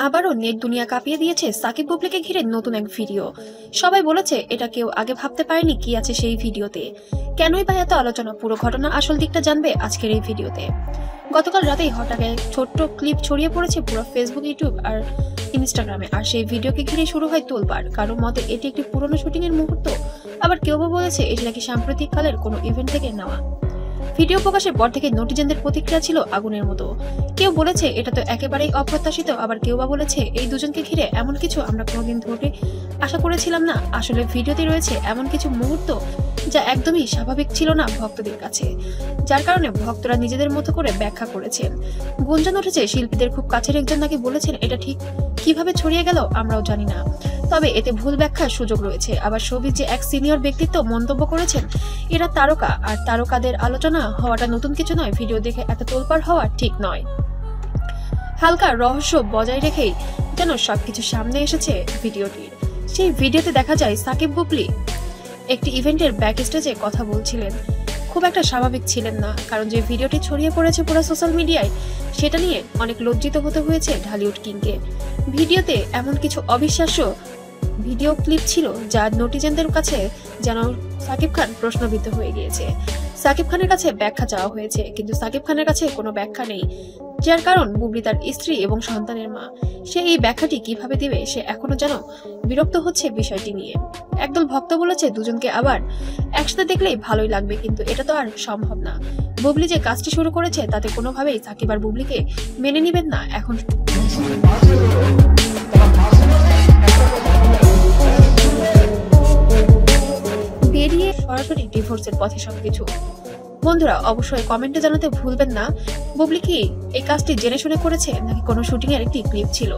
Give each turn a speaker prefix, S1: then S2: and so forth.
S1: আবারও নেট দুনিয়া কাঁপিয়ে দিয়েছে সাকিব বুবলিকে ঘিরে নতুন এক ভিডিও। সবাই বলেছে এটা কেউ আগে ভাবতে পারেনি কি আছে সেই ভিডিওতে, কেনই বা এত আলোচনা। পুরো ঘটনা আসল দিকটা জানবে আজকের এই ভিডিওতে। গতকাল রাতেই হঠাৎ এক ছোট্ট ক্লিপ ছড়িয়ে পড়েছে পুরো ফেসবুক, ইউটিউব আর ইনস্টাগ্রামে। আর সেই ভিডিওকে ঘিরে শুরু হয় তোলপাড়। কারো মতে এটি একটি পুরনো শুটিং এর মুহূর্ত, আবার কেউ বা বলেছে এটি নাকি সাম্প্রতিক কালের কোনো ইভেন্ট থেকে নেওয়া। ভিডিও প্রকাশের পর থেকে নেটিজেনদের প্রতিক্রিয়া ছিল আগুনের মতো। কেউ বলেছে এটা তো একেবারেই অপ্রত্যাশিত, আবার কেউ বা বলেছে এই দুজনকে ঘিরে এমন কিছু আমরা কোনোদিন ধরে আশা করেছিলাম না। আসলে ভিডিওতে রয়েছে এমন কিছু মুহূর্ত যা একদমই স্বাভাবিক ছিল না ভক্তদের কাছে, যার কারণে ভক্তরা নিজেদের মতো করে ব্যাখ্যা করেছেন। গুঞ্জন উঠেছে শিল্পীদের খুব কাছের একজন নাকি বলেছেন এটা ঠিক কিভাবে ছড়িয়ে গেল আমরাও জানি না, তবে এতে ভুল ব্যাখ্যার সুযোগ রয়েছে। আবার শোবিজ যে এক সিনিয়র ব্যক্তিত্ব মন্তব্য করেছেন এরা তারকা, আর তারকাদের আলোচনা হওয়াটা নতুন কিছু নয়। ভিডিও দেখে এত তোলপাড় হওয়া ঠিক নয়। হালকা রহস্য বজায় রেখেই যেন সবকিছু সামনে এসেছে ভিডিওটির। সেই ভিডিওতে দেখা যায় সাকিব বুবলি একটি ইভেন্টের ব্যাক স্টেজে কথা বলছিলেন। খুব একটা স্বাভাবিক ছিলেন না, কারণ যে ভিডিওটি ছড়িয়ে পড়েছে পুরো সোশ্যাল মিডিয়ায় সেটা নিয়ে অনেক লজ্জিত হতে হয়েছে ঢালিউড কিংকে। ভিডিওতে এমন কিছু অবিশ্বাস্য ভিডিও ক্লিপ ছিল যা নেটিজেনদের কাছে যেন সাকিব খান প্রশ্নবিদ্ধ হয়ে গিয়েছে। সাকিব খানের কাছে ব্যাখ্যা চাওয়া হয়েছে, কিন্তু সাকিব খানের কাছে কোনো ব্যাখ্যা নেই, যার কারণ বুবলি তার স্ত্রী এবং সন্তানের মা। সে এই ব্যাখ্যাটি কিভাবে দিবে সে এখনো যেন বিরক্ত হচ্ছে বিষয়টি নিয়ে। একদল ভক্ত বলেছে দুজনকে আবার একসাথে দেখলেই ভালোই লাগবে, কিন্তু এটা তো আর সম্ভব না। বুবলি যে কাজটি শুরু করেছে তাতে কোনোভাবেই সাকিব আর বুবলিকে মেনে নিবেন না এখন। বেরিয়ে সরাসরি ডিভোর্সের পথে সবকিছু। বন্ধুরা অবশ্যই কমেন্টে জানাতে ভুলবেন না বুবলি কি এই কাজটি জেনে শুনে করেছে নাকি কোনো শুটিং এর একটি ক্লিপ ছিল।